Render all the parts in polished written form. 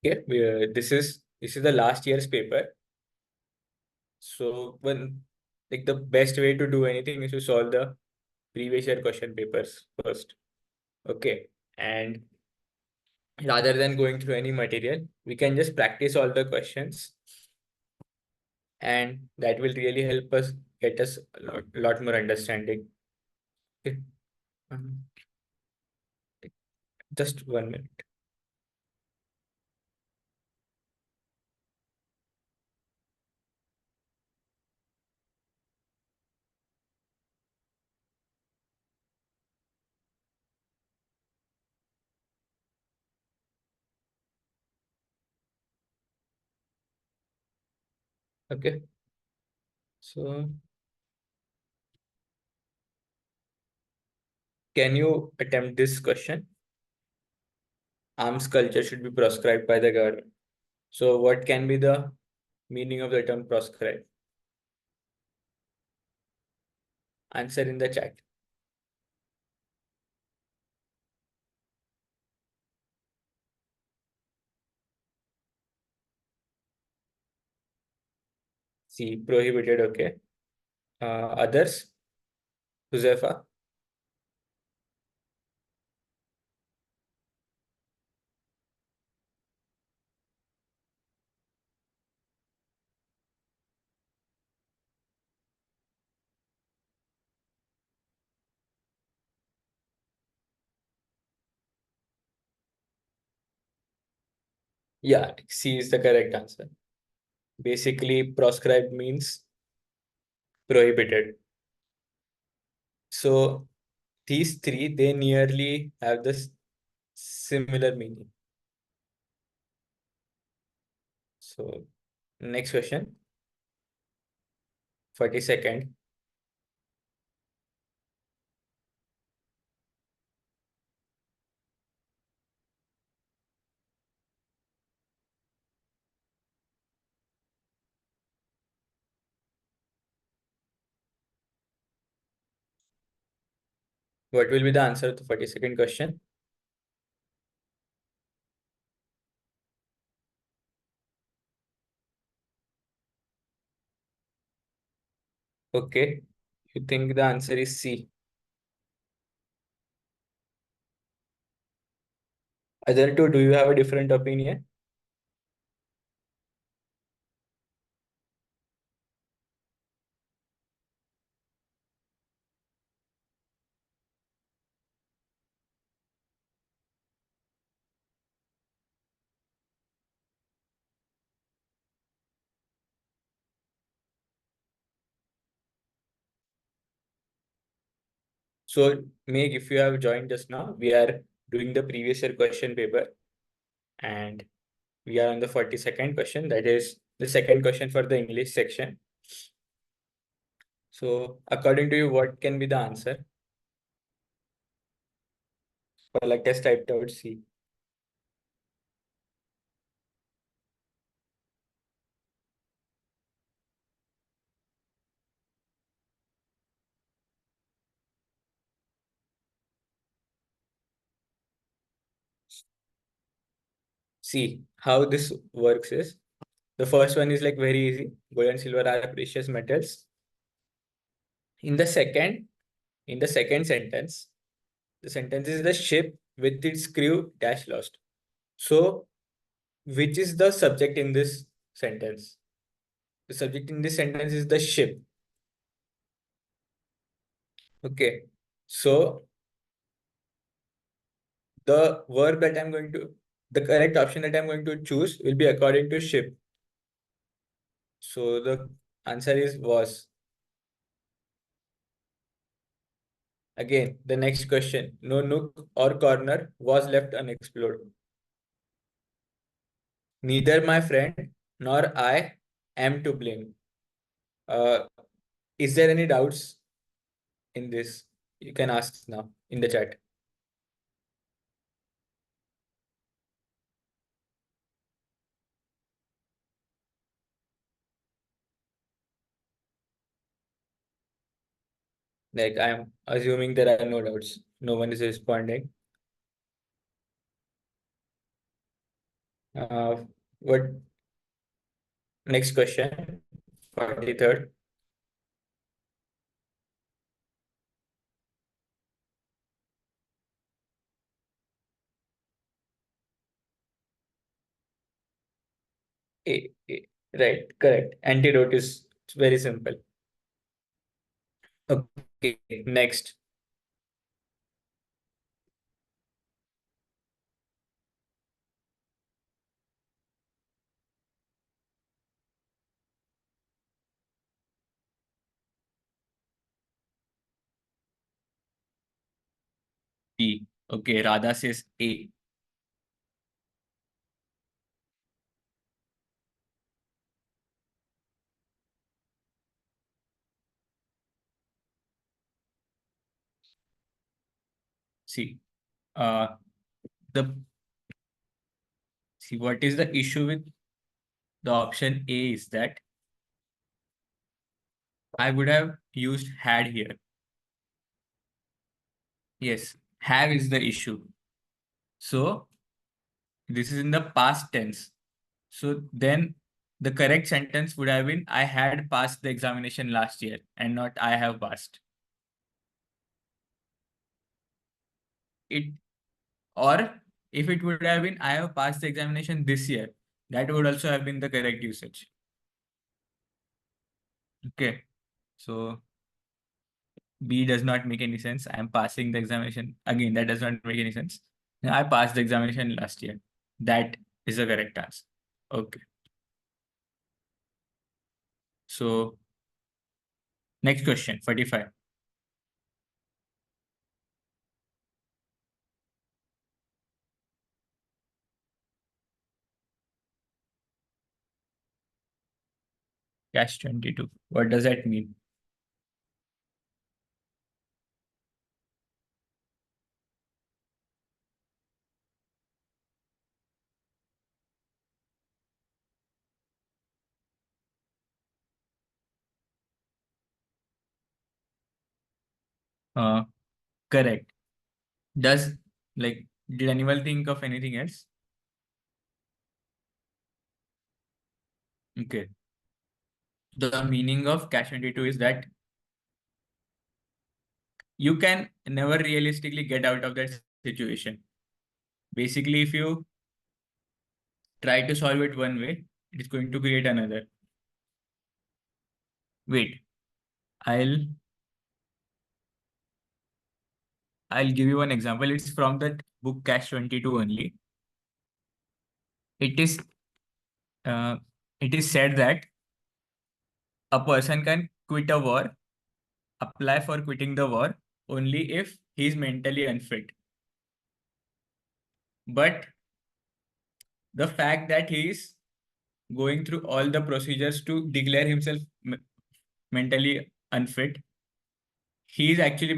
Okay, this is the last year's paper. So when like the best way to do anything is to solve the previous year question papers first. Okay, and rather than going through any material, we can just practice all the questions, and that will really help us get us a lot more understanding. Okay. Um, just 1 minute. Okay, so can you attempt this question? Arms culture should be proscribed by the government. So what can be the meaning of the term proscribe? Answer in the chat. C, prohibited. Okay. Others? Josefa? Yeah, C is the correct answer. Basically, proscribed means prohibited. So these three, they nearly have this similar meaning. So next question, 42nd. What will be the answer to 42nd question? Okay, you think the answer is C. Other two, do you have a different opinion? So, Meg, if you have joined just now, we are doing the previous year question paper, and we are on the 42nd question. That is the second question for the English section. So, according to you, what can be the answer? Or like test typed out C. See, how this works is the first one is like very easy. Gold and silver are precious metals. In the second, in the second sentence, the sentence is the ship with its crew dash lost. So, which is the subject in this sentence? The subject in this sentence is the ship. Okay. So the verb that I'm going to, the correct option that I'm going to choose will be according to ship. So the answer is was. Again, the next question. No nook or corner was left unexplored. Neither my friend nor I am to blame. Uh, is there any doubts in this? You can ask now in the chat. Like I'm assuming there are no doubts. No one is responding. Uh, what next question? 43rd. A. Right, correct. Antidote is very simple. Okay, next. B. Okay, Radha says A. See, uh, the see what is the issue with the option A is that I would have used had here. Yes, have is the issue. So this is in the past tense. So then the correct sentence would have been I had passed the examination last year and not I have passed. It or if it would have been I have passed the examination this year, that would also have been the correct usage. Okay. So B does not make any sense. I am passing the examination. Again, that does not make any sense. I passed the examination last year. That is the correct answer. Okay. So next question, 45. Catch 22. What does that mean? Uh, Correct. Does like did anyone think of anything else? Okay. The meaning of catch 22 is that you can never realistically get out of that situation. Basically, if you try to solve it one way, it's going to create another. Wait, I'll I'll give you one example. It's from that book Catch 22 only. It is uh, it is said that a person can quit a war, apply for quitting the war only if he's mentally unfit. But the fact that he is going through all the procedures to declare himself mentally unfit, he is actually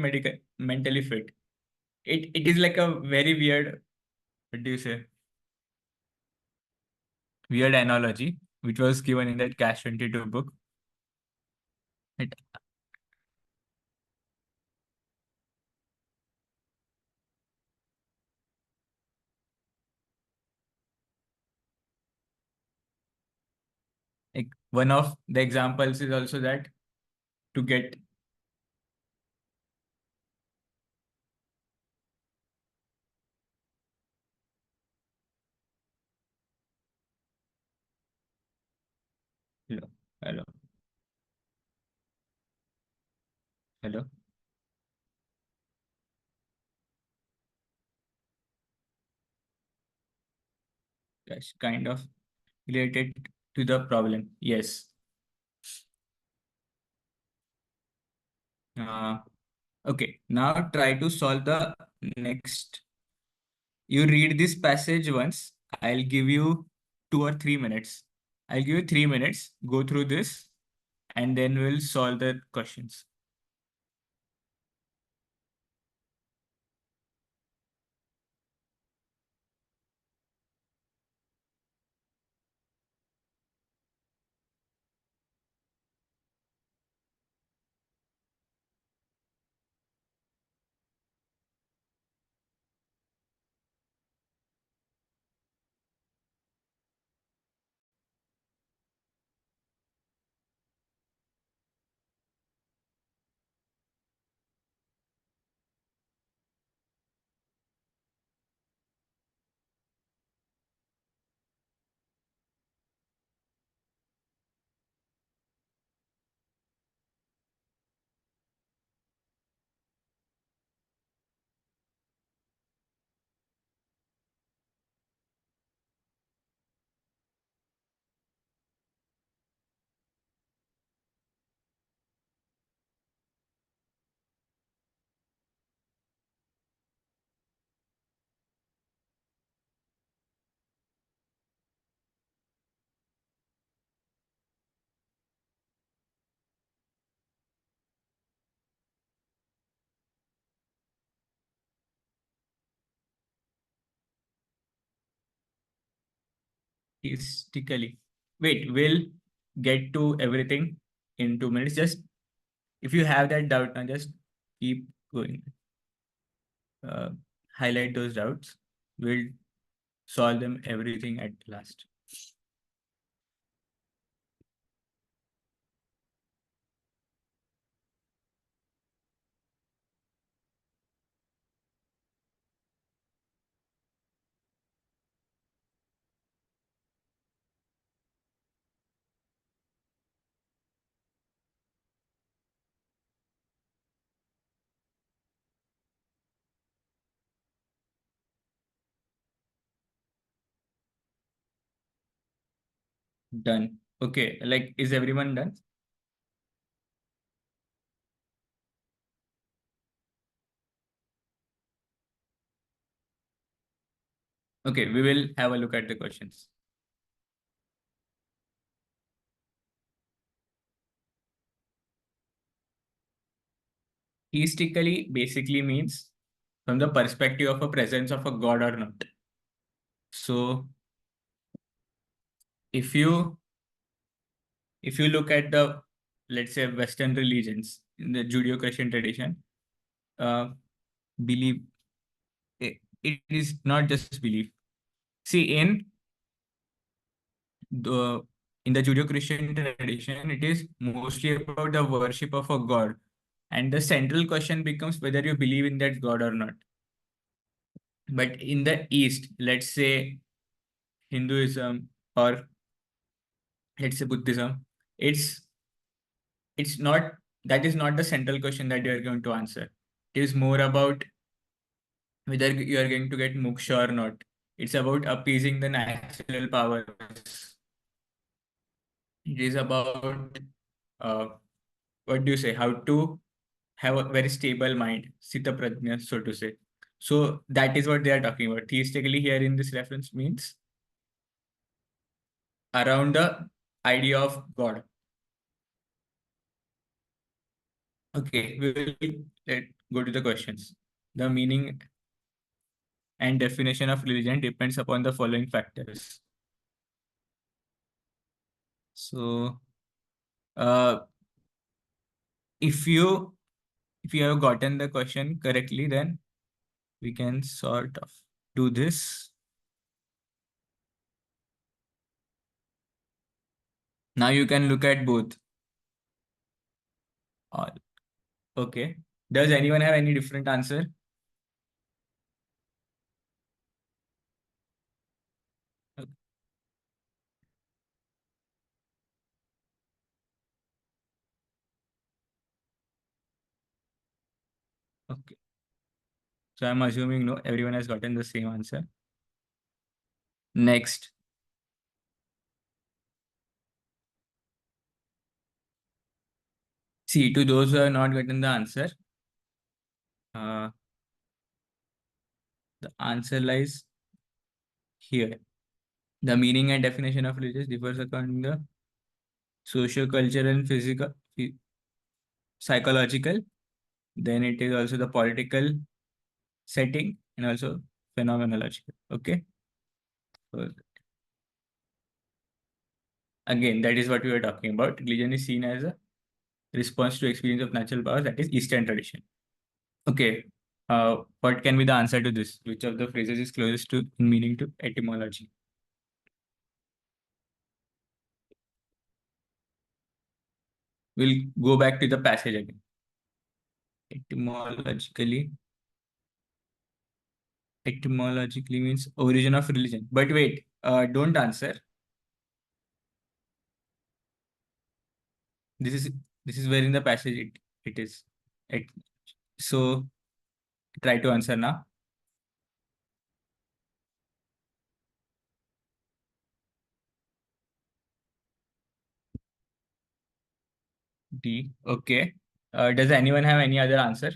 mentally fit. It is like a very weird, what do you say, weird analogy which was given in that Catch 22 book. It, like one of the examples is also that to get hello, hello, hello. That's kind of related to the problem. Yes. Uh, okay. Now try to solve the next. You read this passage once. I'll give you 2 or 3 minutes. I'll give you 3 minutes. Go through this, and then we'll solve the questions. Theistically. Wait, we'll get to everything in 2 minutes. Just if you have that doubt, now just keep going. Uh, Highlight those doubts. We'll solve them everything at last. Done. Okay, like, is everyone done? Okay, we will have a look at the questions. Theistically basically means from the perspective of a presence of a god or not. So if you look at the, let's say, Western religions in the Judeo-Christian tradition, uh, belief, it is not just belief. See, the in the Judeo-Christian tradition, it is mostly about the worship of a god, and the central question becomes whether you believe in that god or not. But in the East, let's say Hinduism, or let's say Buddhism, it's it's not that is not the central question that you are going to answer. It is more about whether you are going to get moksha or not. It's about appeasing the natural powers. It is about uh, what do you say? How to have a very stable mind, sita prajna, so to say. So that is what they are talking about. Theistically here in this reference means around the idea of God. Okay, we will go to the questions. The meaning and definition of religion depends upon the following factors. So, uh, if you have gotten the question correctly, then we can sort of do this. Now you can look at both. All. Okay. Does anyone have any different answer? Okay. So I'm assuming no, everyone has gotten the same answer. Next. See, to those who have not gotten the answer, uh, the answer lies here. The meaning and definition of religious differs according to the socio-cultural and physical, psychological. Then it is also the political setting and also phenomenological. Okay. So again, that is what we were talking about. Religion is seen as a response to experience of natural powers, that is Eastern tradition. Okay. What can be the answer to this? Which of the phrases is closest to in meaning to etymology? We'll go back to the passage again. Etymologically, etymologically means origin of religion. But wait, don't answer. This is where in the passage it is. It, so try to answer now. D. Okay. Does anyone have any other answer?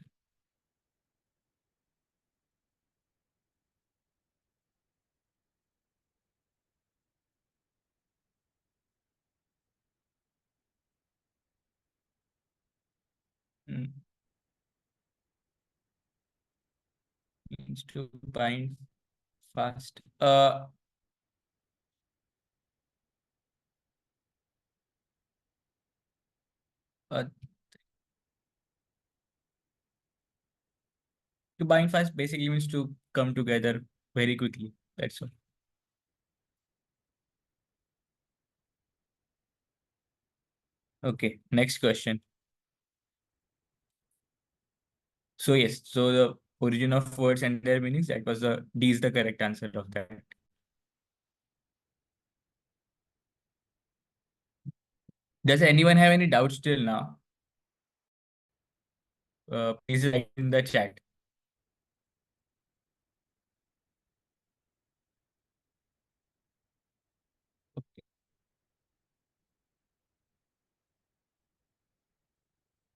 Mm, Means to bind fast. Uh, to bind fast basically means to come together very quickly. That's all. Okay, next question. So yes, so the origin of words and their meanings, that was the D is the correct answer of that. Does anyone have any doubts till now? Please write in the chat. Okay.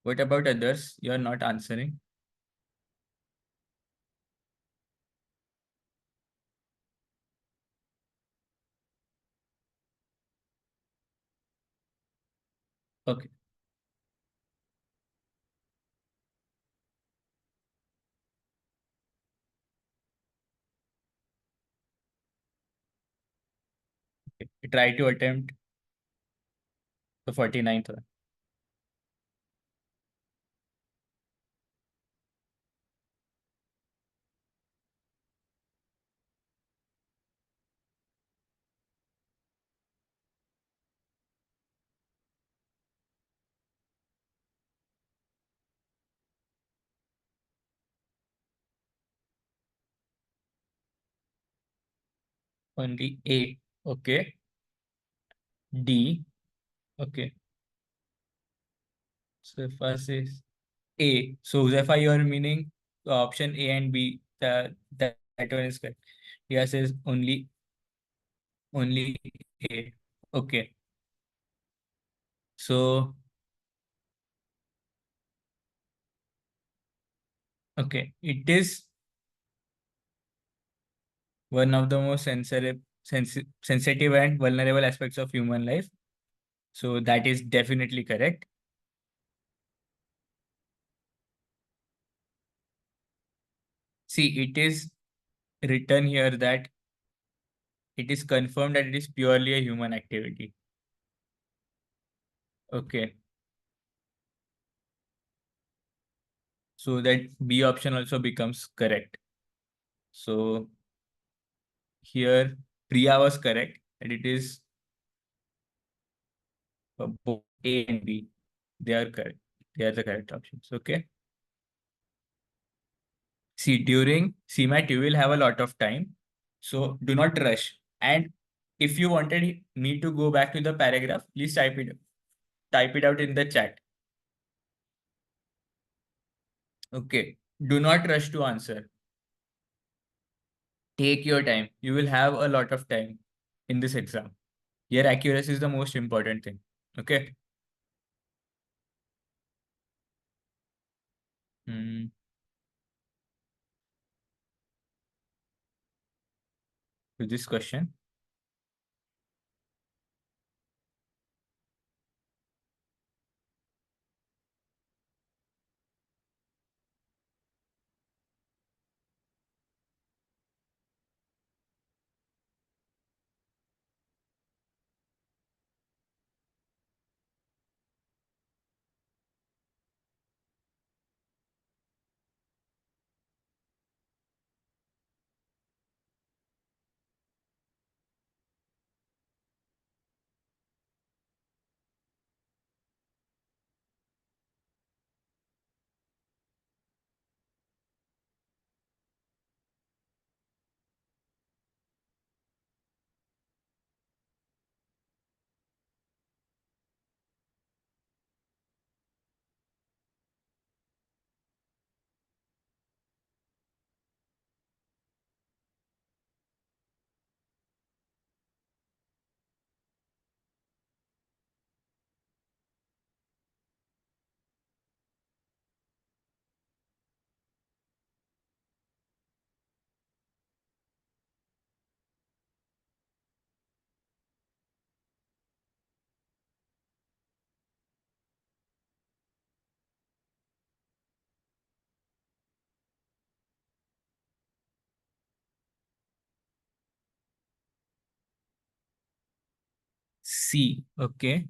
What about others? You are not answering. Okay. Okay. Try to attempt the 49th one. Only A. Okay. D. Okay. So first is A. So Zephyr, you are meaning option A and B. That one is correct. Yes, is only A. Okay. So okay, it is one of the most sensitive and vulnerable aspects of human life. So that is definitely correct. See, it is written here that it is confirmed that it is purely a human activity. Okay. So that B option also becomes correct. So here Priya was correct and it is both A and B. They are correct. They are the correct options. Okay. See, during CMAT, you will have a lot of time. So do not rush. And if you wanted me to go back to the paragraph, please type it out in the chat. Okay. Do not rush to answer. Take your time. You will have a lot of time in this exam. Your accuracy is the most important thing. Okay. Hmm. To this question. C. Okay.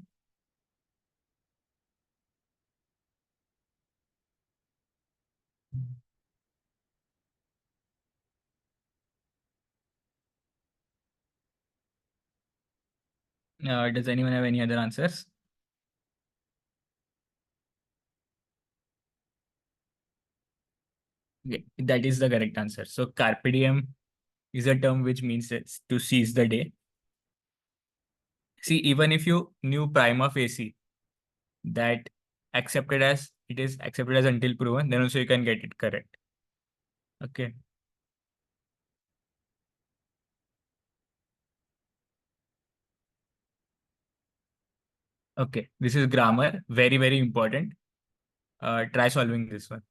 Does anyone have any other answers? Okay, that is the correct answer. So carpe diem is a term which means it's to seize the day. See, even if you knew prima facie that it is accepted as until proven, then also you can get it correct. Okay. Okay. This is grammar. Very, very important. Try solving this one.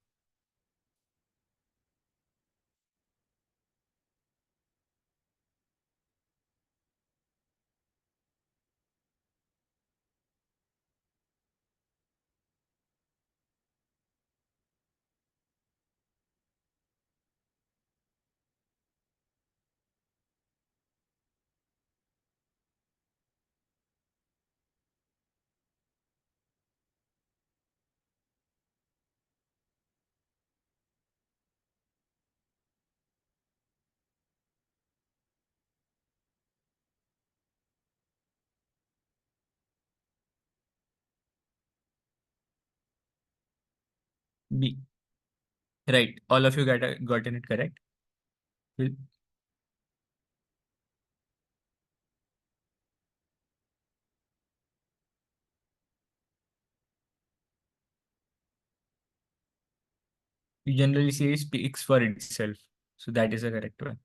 B. Right. All of you gotten it correct. Will- You generally say speaks for itself. So that is the correct one.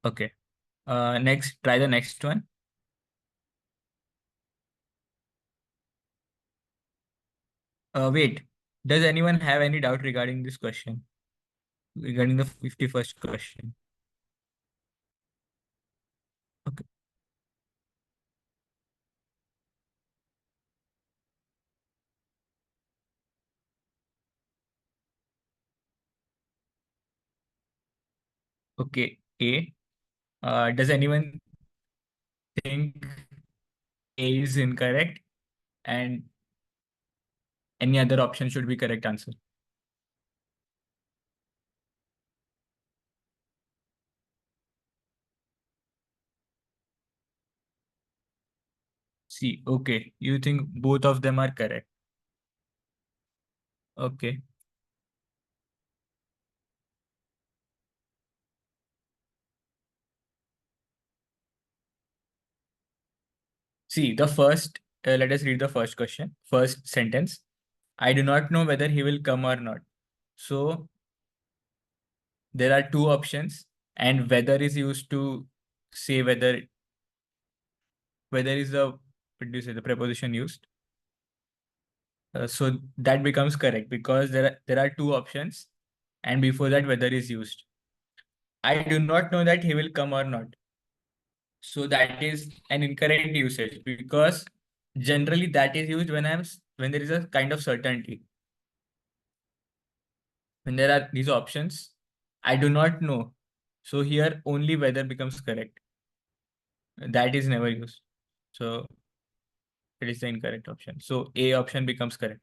Okay. Next, try the next one. Wait. Does anyone have any doubt regarding this question? Regarding the 51st question? Okay. Okay. A. Does anyone think A is incorrect and any other option should be correct answer? C. Okay. You think both of them are correct. Okay. See, let us read the first question, first sentence. I do not know whether he will come or not. So there are two options, and whether is used to say whether is the what do you say the preposition used. So that becomes correct because there are two options, and before that whether is used. I do not know that he will come or not. So that is an incorrect usage because generally that is used when there is a kind of certainty. When there are these options, I do not know. So here only whether becomes correct. That is never used. So it is the incorrect option. So A option becomes correct.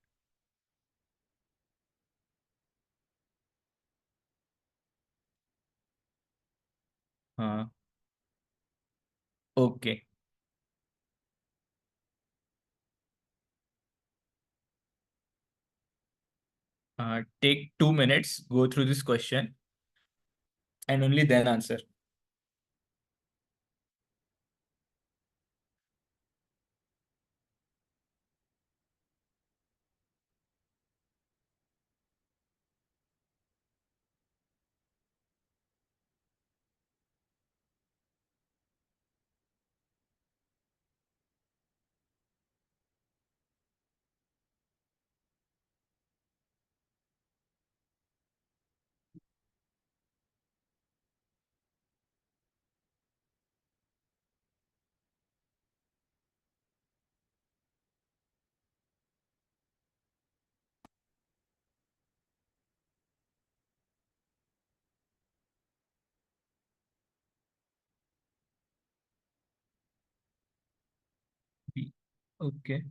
Uh, okay. Take 2 minutes, go through this question, and only then answer. B. Okay.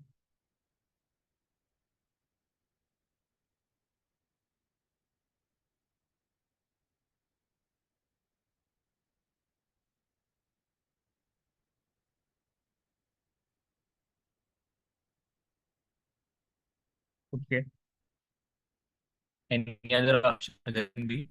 Okay. Any other option other than B?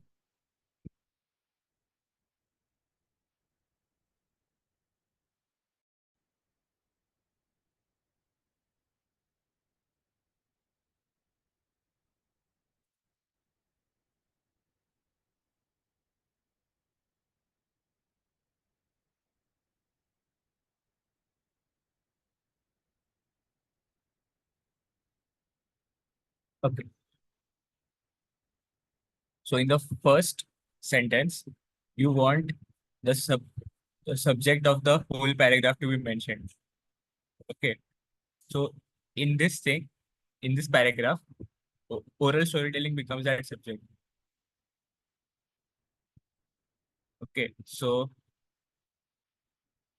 Okay. So in the first sentence, you want the the subject of the whole paragraph to be mentioned. Okay. So in this thing, in this paragraph, oral storytelling becomes that subject. Okay. So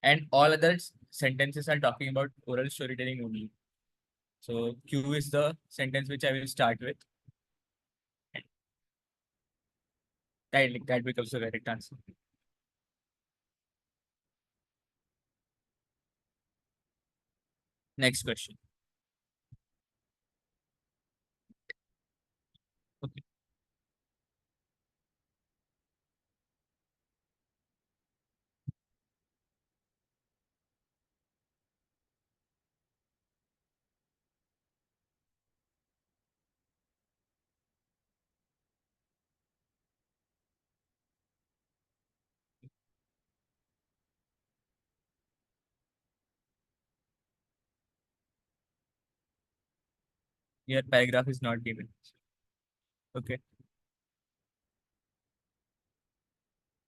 and all other sentences are talking about oral storytelling only. So Q is the sentence which I will start with. And that becomes the correct answer. Next question. Okay. Your paragraph is not given. Okay.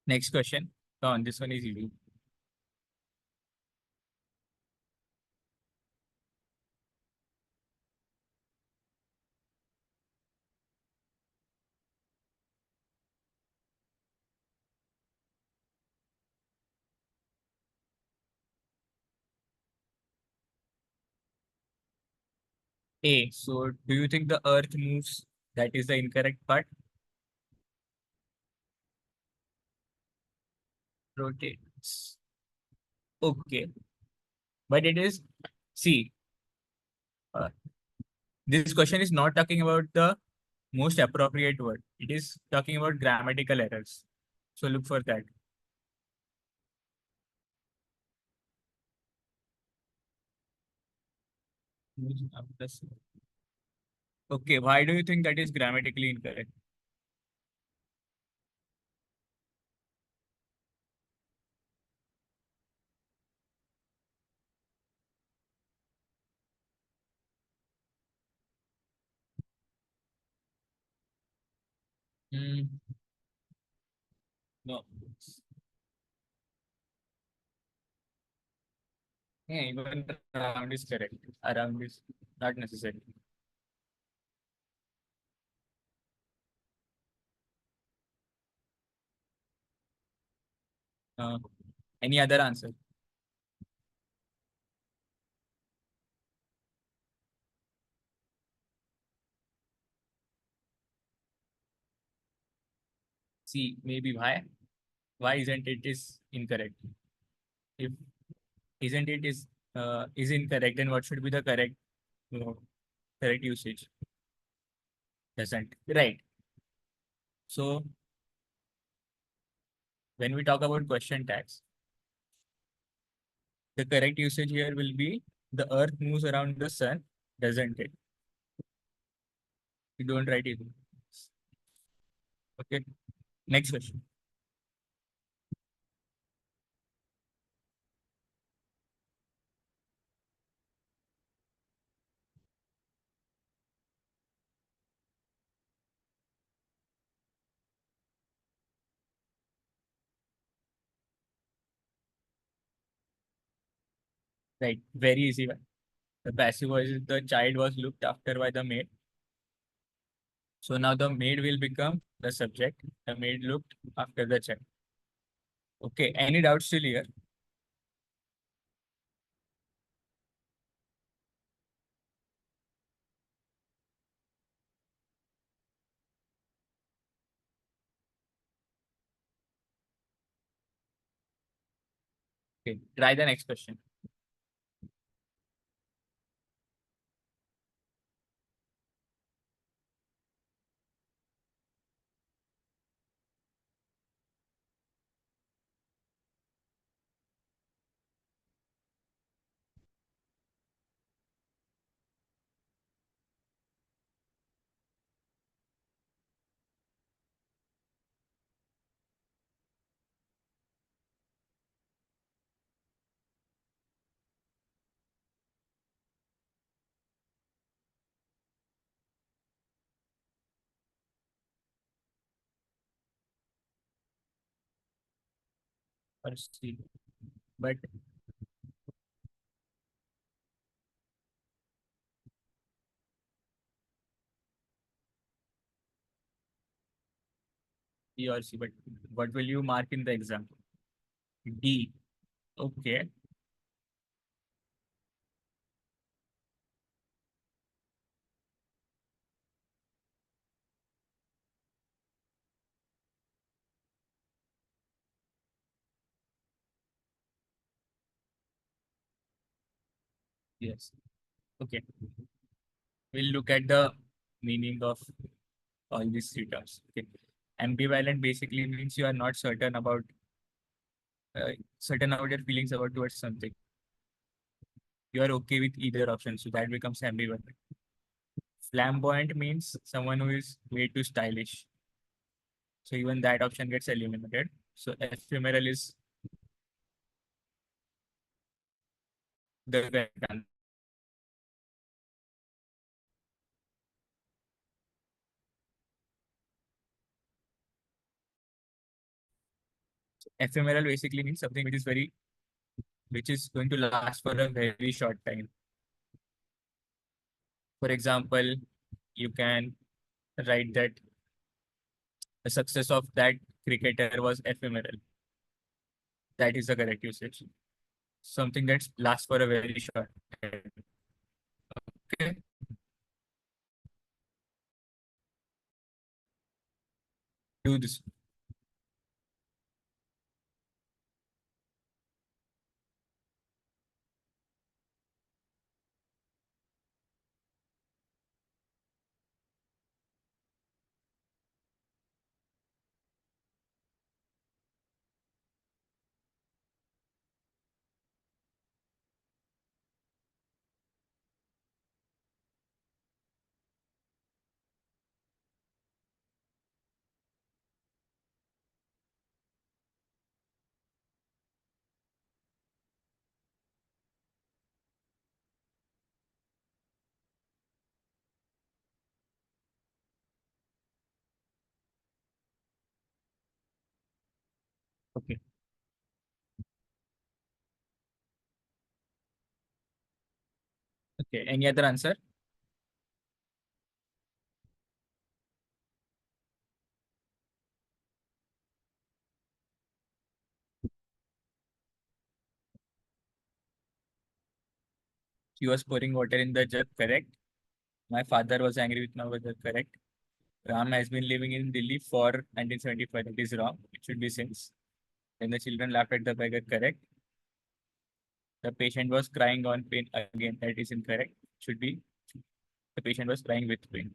Next question. Come on, this one is easy. A. So do you think the earth moves? That is the incorrect part. Rotates. Okay. But it is, see, uh, this question is not talking about the most appropriate word. It is talking about grammatical errors. So look for that. Moves up the sun. Okay. Why do you think that is grammatically incorrect? Hmm. No. Yeah, even around is correct. Around is not necessary. Uh, any other answer? See, maybe why? Why isn't it is incorrect? If isn't it is incorrect, then what should be the correct correct usage? Doesn't. Right. So when we talk about question tags, the correct usage here will be the earth moves around the sun, doesn't it? You don't write it. Okay. Next question. Right. Very easy one. The passive voice is the child was looked after by the maid. So now the maid will become the subject. The maid looked after the child. Okay. Any doubts still here? Okay. Try the next question. or C. But B or C. But what will you mark in the exam? D. Okay. Yes. Okay. We'll look at the meaning of all these three terms. Okay. Ambivalent basically means you are not certain about your feelings about towards something. You are okay with either option, so that becomes ambivalent. Flamboyant means someone who is way too stylish. So even that option gets eliminated. So ephemeral is the correct answer. Ephemeral basically means something which is going to last for a very short time. For example, you can write that the success of that cricketer was ephemeral. That is the correct usage. Something that lasts for a very short time. Okay. Do this. Okay. Okay. Any other answer? He was pouring water in the jug, correct? My father was angry with my mother, correct? Ram has been living in Delhi for 1975. It is wrong. It should be since. Then the children laughed at the beggar, correct? The patient was crying on pain again. That is incorrect. Should be the patient was crying with pain.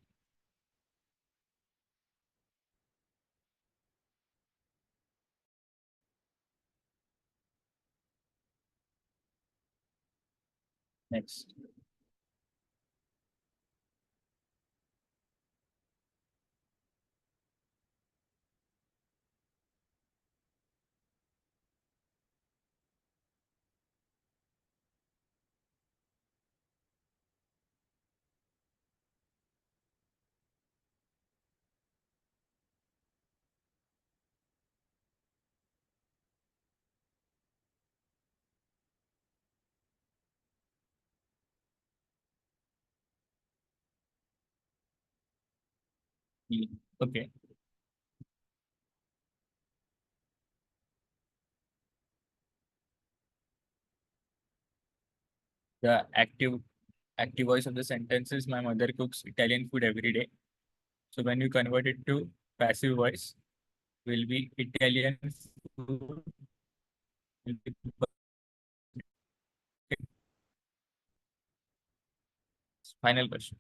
Next. E. Okay. The active voice of the sentence is my mother cooks Italian food every day. So when you convert it to passive voice, will be Italian food. Will be final question.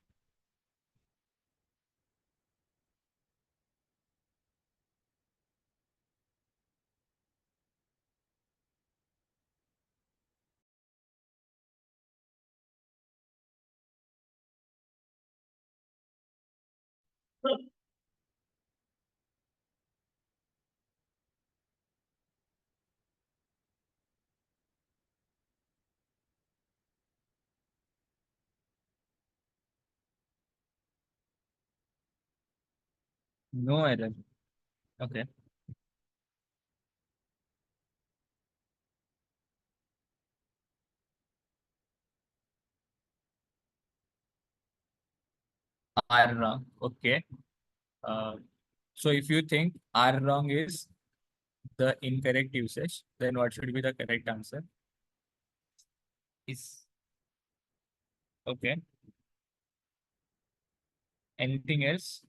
No error. Okay. are wrong. Okay. Uh, so if you think are wrong is the incorrect usage, then what should be the correct answer? Is okay. Anything else?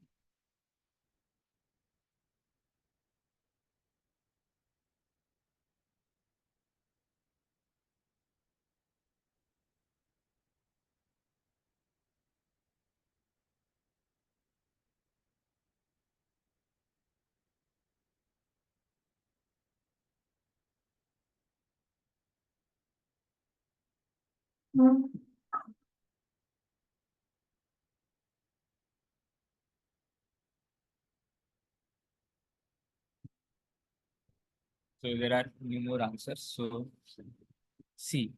So there are no more answers. So see,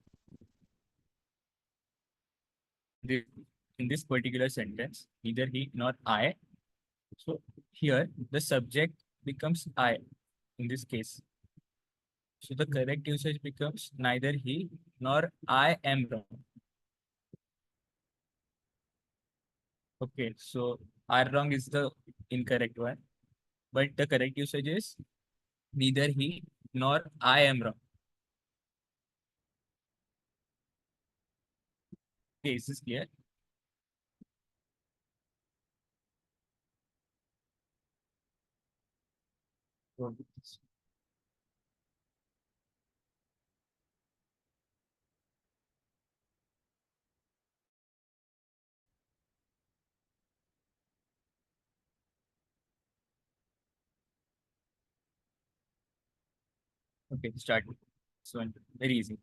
the, in this particular sentence, neither he nor I. So here the subject becomes I in this case. So the correct usage becomes neither he nor I am wrong. Okay, so are wrong is the incorrect one, but the correct usage is neither he nor I am wrong. Okay, is this clear? Okay, start. So very easy.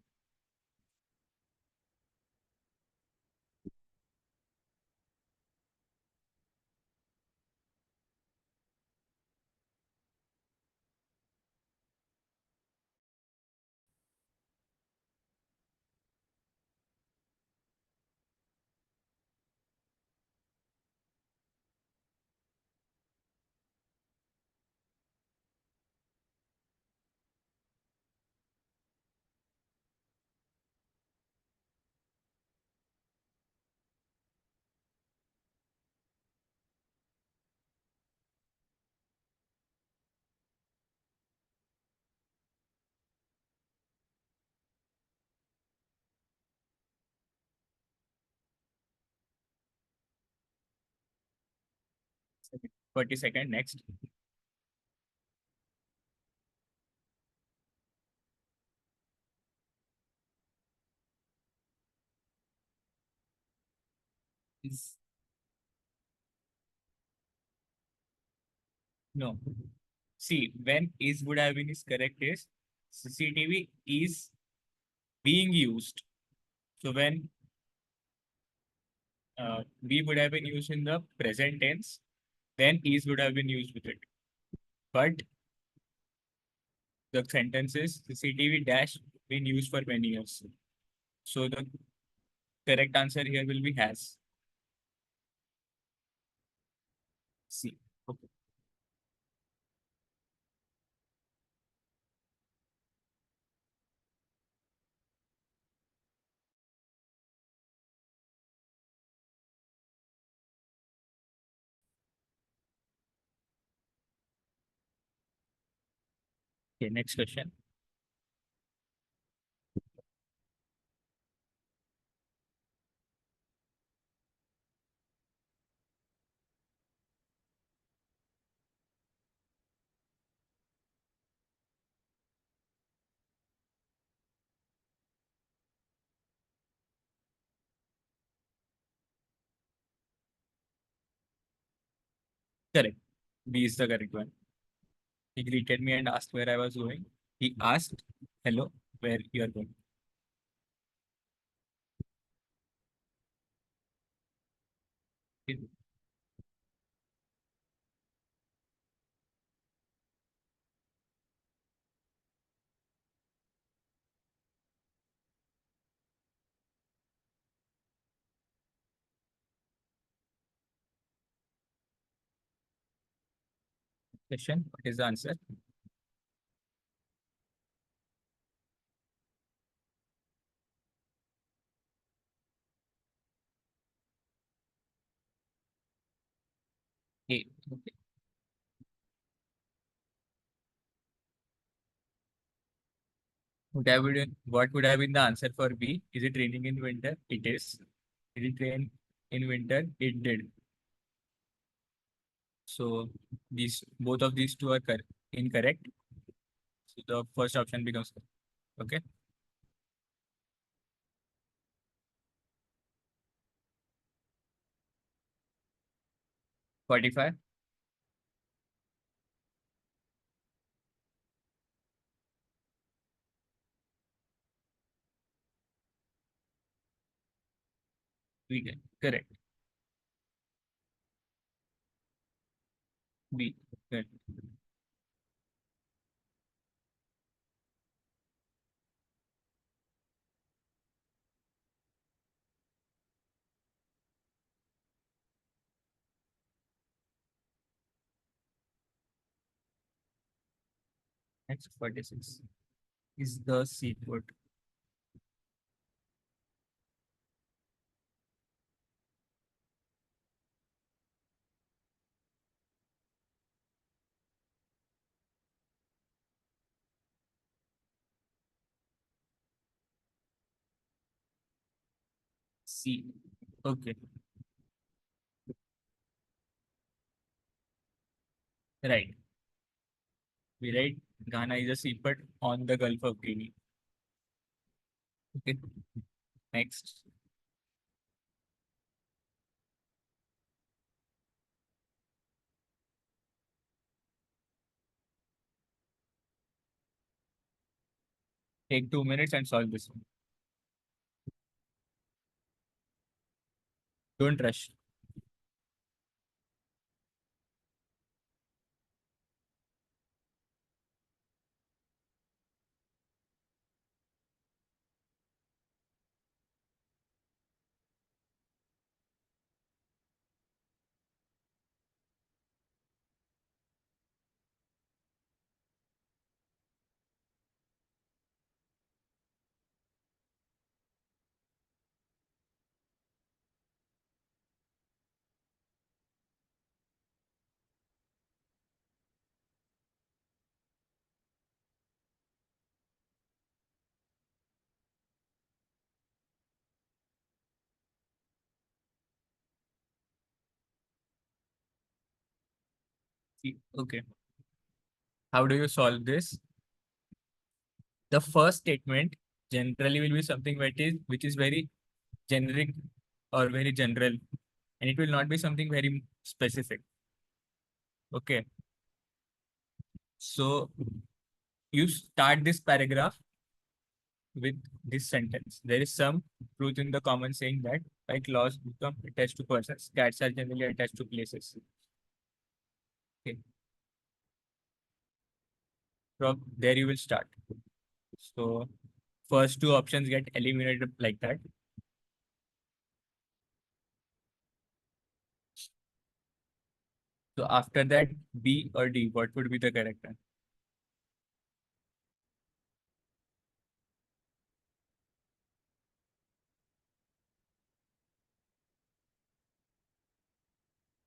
Okay. 40 second next. Is no. See, when is would have been is correct is CCTV is being used. So when we would have been used in the present tense, then is would have been used with it. But the sentence is CCTV dash been used for many years. So the correct answer here will be has. C. Okay. Okay, next question. Correct. B is the correct one. He greeted me and asked where I was going. He asked, hello, where you are going. Question, what is the answer? A. Okay. What would have been the answer for B? Is it raining in winter? It is. Did it rain in winter? It did. So these both of these two are incorrect. So the first option becomes correct. Okay. 45. We get correct. B. Correct. Next 46 is the seaport. C. Okay. Right. We write Ghana is a seaport on the Gulf of Guinea. Okay. Next. Take 2 minutes and solve this one. Don't rush. C. Okay. How do you solve this? The first statement generally will be something which is very generic or very general, and it will not be something very specific. Okay. So you start this paragraph with this sentence. There is some truth in the common saying that like laws become attached to persons, cats are generally attached to places. Okay. From there you will start. So first two options get eliminated like that. So after that, B or D, what would be the correct one?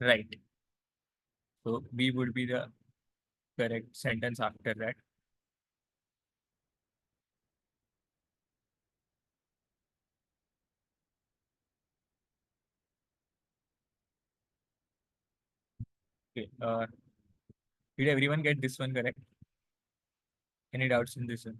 Right. So B would be the correct sentence after that. Okay. Did everyone get this one correct? Any doubts in this one?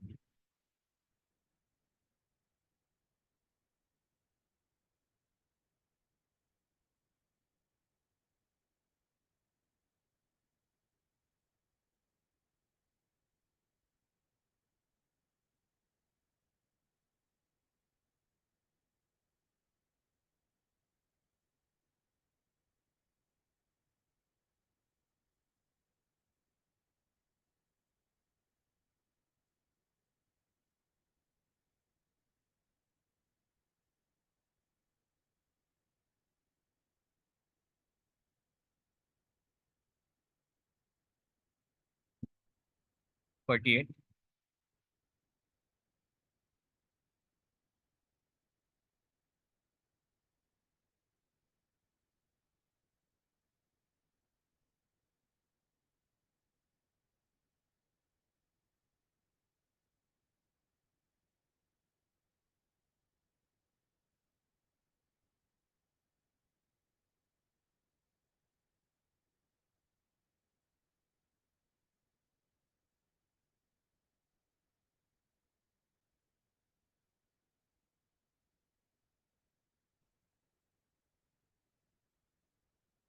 48.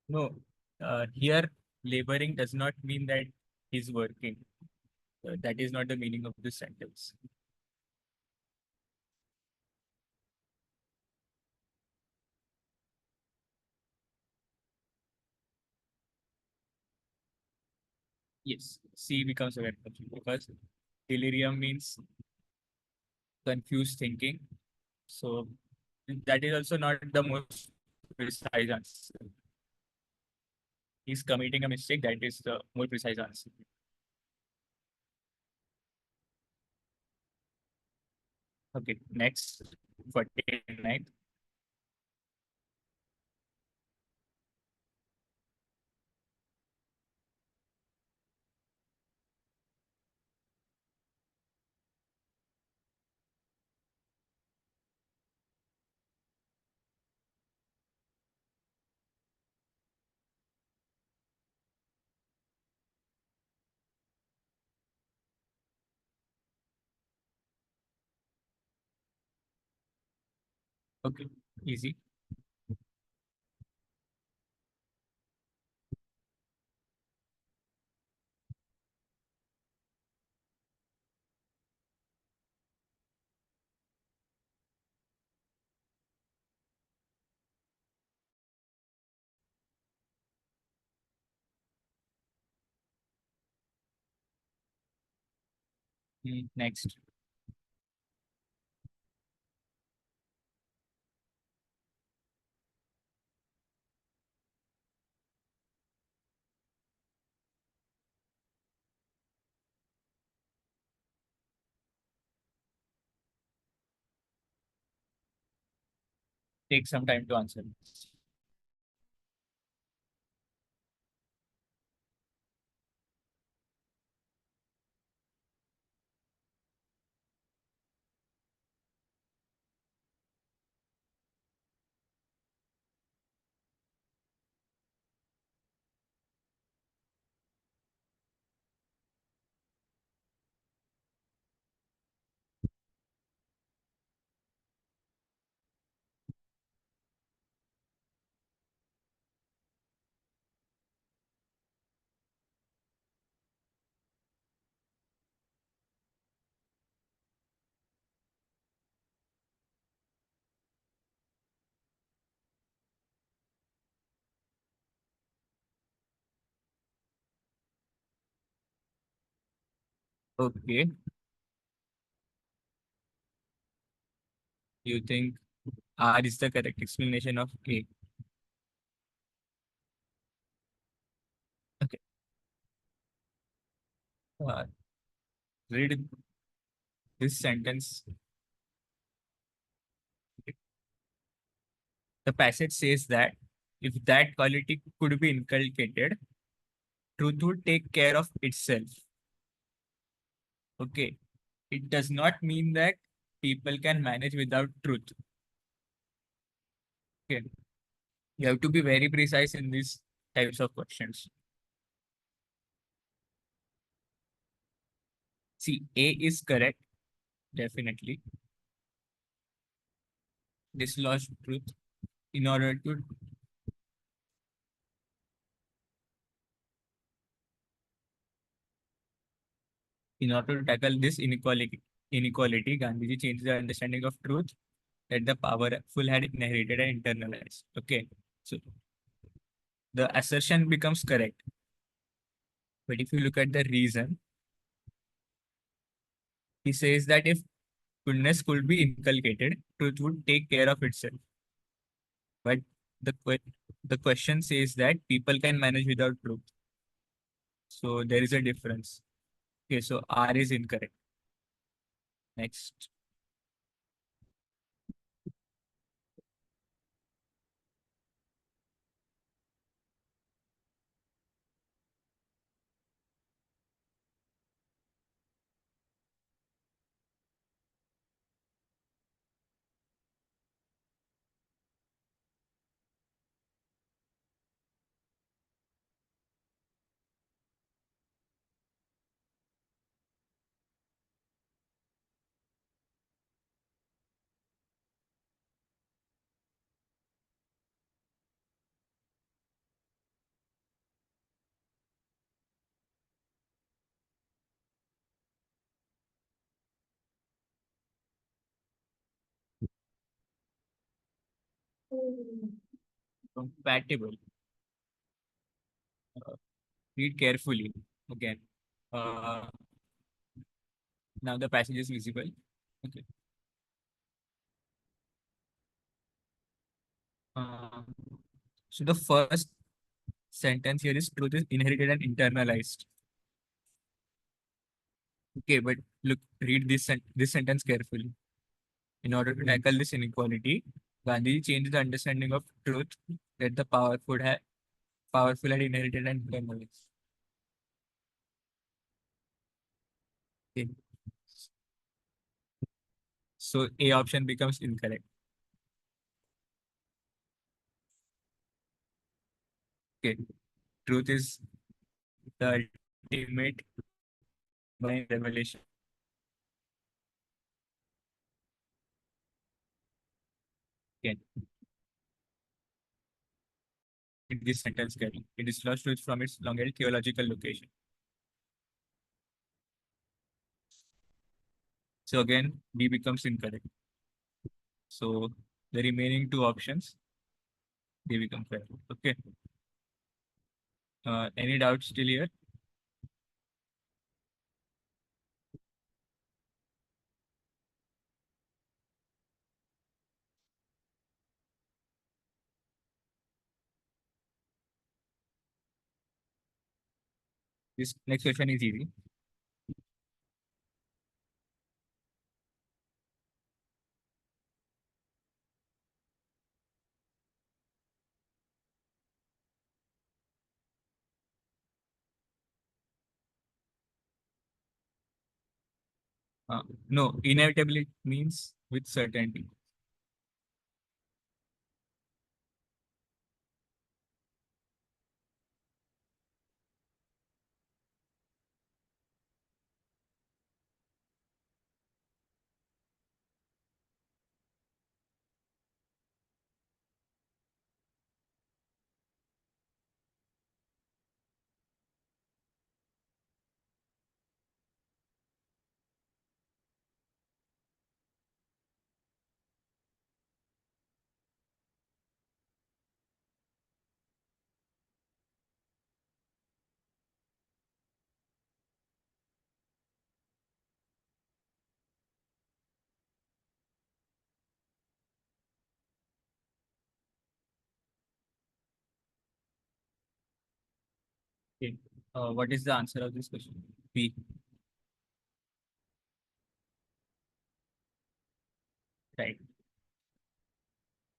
No, here laboring does not mean that he's working. That is not the meaning of this sentence. Yes, C becomes a very confused because delirium means confused thinking. So that is also not the most precise answer. He's committing a mistake. That is the more precise answer. Okay, next 49th. Okay, easy. Next. Take some time to answer. Okay. You think R is the correct explanation of A? Okay. Uh, Read this sentence. The passage says that if that quality could be inculcated, truth would take care of itself. Okay. It does not mean that people can manage without truth. Okay. You have to be very precise in these types of questions. See, A is correct, definitely. Dislodge truth in order to tackle this inequality, Gandhiji changed the understanding of truth that the powerful had inherited and internalized. Okay, so the assertion becomes correct. But if you look at the reason, he says that if goodness could be inculcated, truth would take care of itself. But the question says that people can manage without truth. So there is a difference. Okay, so R is incorrect. Next. Compatible. Uh, Read carefully. Again. Uh, Now the passage is visible. Okay. Uh, so the first sentence here is truth is inherited and internalized. Okay, but look, read this sentence carefully. In order to tackle this inequality, Gandhi changed the understanding of truth that the powerful had inherited and internalized. Okay. So A option becomes incorrect. Okay. Truth is the ultimate by revelation. Again, read this sentence carefully. It is lost truth from its long-held theological location. So again, B becomes incorrect. So the remaining two options, they become correct. Okay. Any doubts still here? This next question is easy. No, inevitably means with certainty. Okay. What is the answer of this question? B. Right.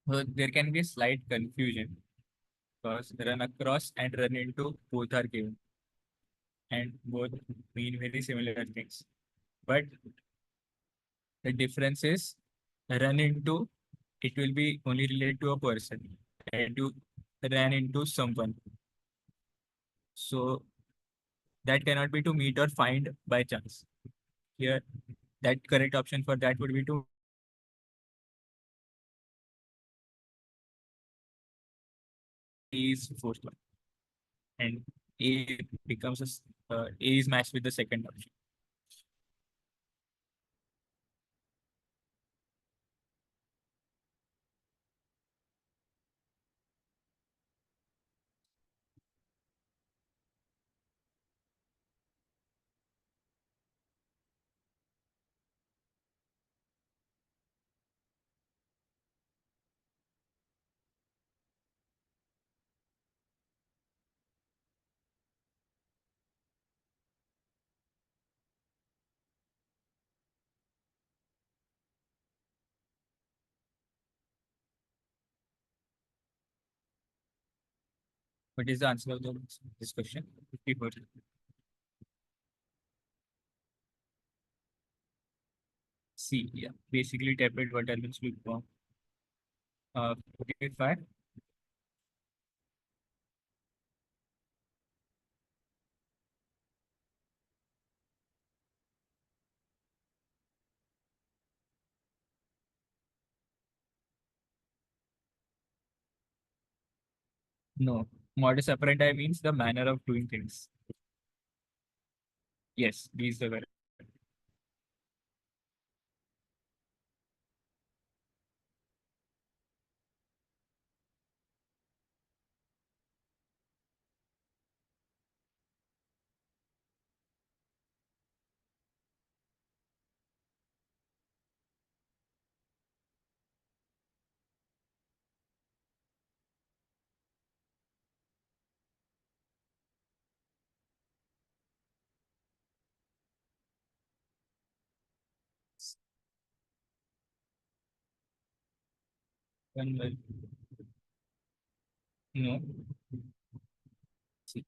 So there can be a slight confusion because run across and run into both are given and both mean very similar things. But the difference is run into, it will be only related to a person and you ran into someone. So that cannot be to meet or find by chance. Here, that correct option for that would be to is fourth one. And A becomes A is matched with the second option. What is the answer of this question? 54. C. Yeah. Basically, tapered water means lukewarm. 45. No. Modus operandi means the manner of doing things. Yes, B is the correct. One, no. See,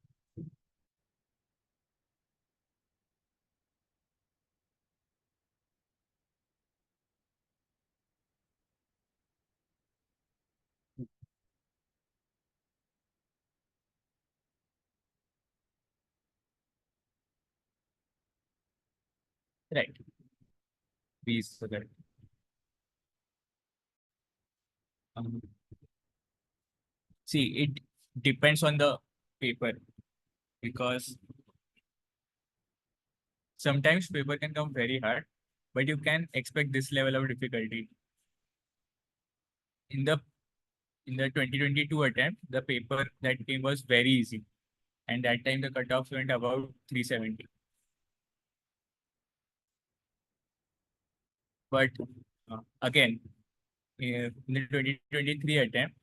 right. B is the correct. Um, See, it depends on the paper because sometimes paper can come very hard, but you can expect this level of difficulty. In the 2022 attempt, the paper that came was very easy, and that time the cutoffs went about 370. But again, in the 2023 attempt,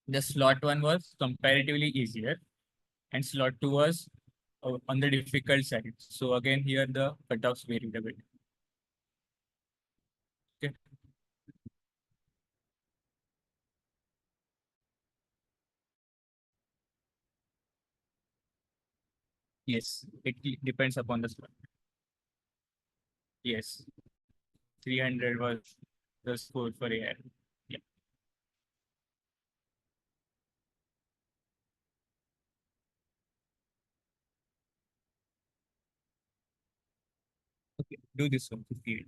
the slot one was comparatively easier, and slot two was on the difficult side. So again, here the cutoffs varied a bit. Okay. Yes, it depends upon the slot. Yes, 300 was the score for air. Yeah. Okay. Do this one. 58.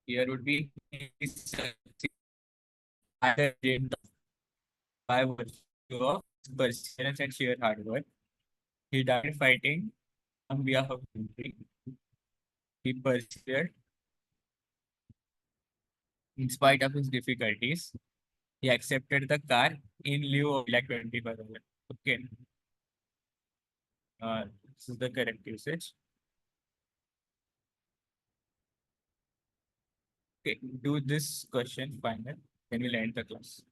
Here would be by virtue of perseverance and sheer hard work. He died fighting on behalf of country. He persevered in spite of his difficulties. He accepted the car in lieu of like 25,000. Okay. This is the correct usage. Okay, do this question final. Then we'll end the class.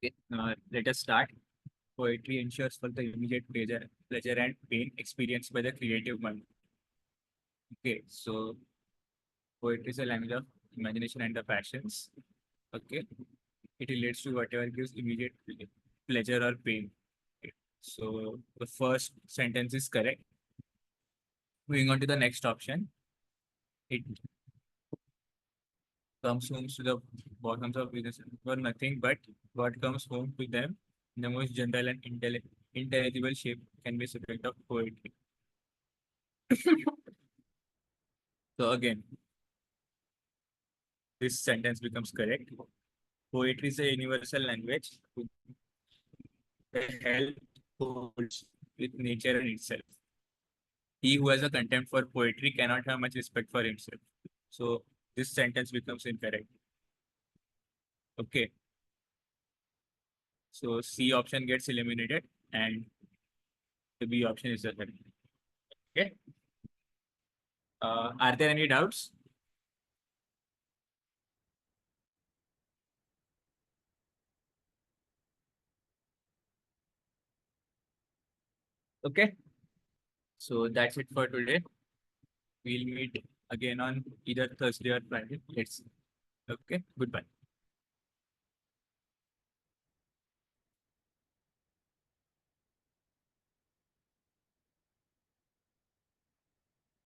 Okay, let us start. Poetry ensures for the immediate pleasure and pain experienced by the creative mind. Okay, so poetry is a language of imagination and the passions. Okay, it relates to whatever gives immediate pleasure or pain. Okay. So the first sentence is correct. Moving on to the next option. It comes home to the bottoms of business for nothing but what comes home to them in the most general and intelligible shape can be subject of poetry. So again, this sentence becomes correct. Poetry is a universal language that help holds with nature and itself. He who has a contempt for poetry cannot have much respect for himself. So this sentence becomes incorrect. Okay. So C option gets eliminated and the B option is the correct. Okay. Are there any doubts? Okay. So that's it for today. We'll meet again on either Thursday or Friday. Let's see. Okay. Goodbye.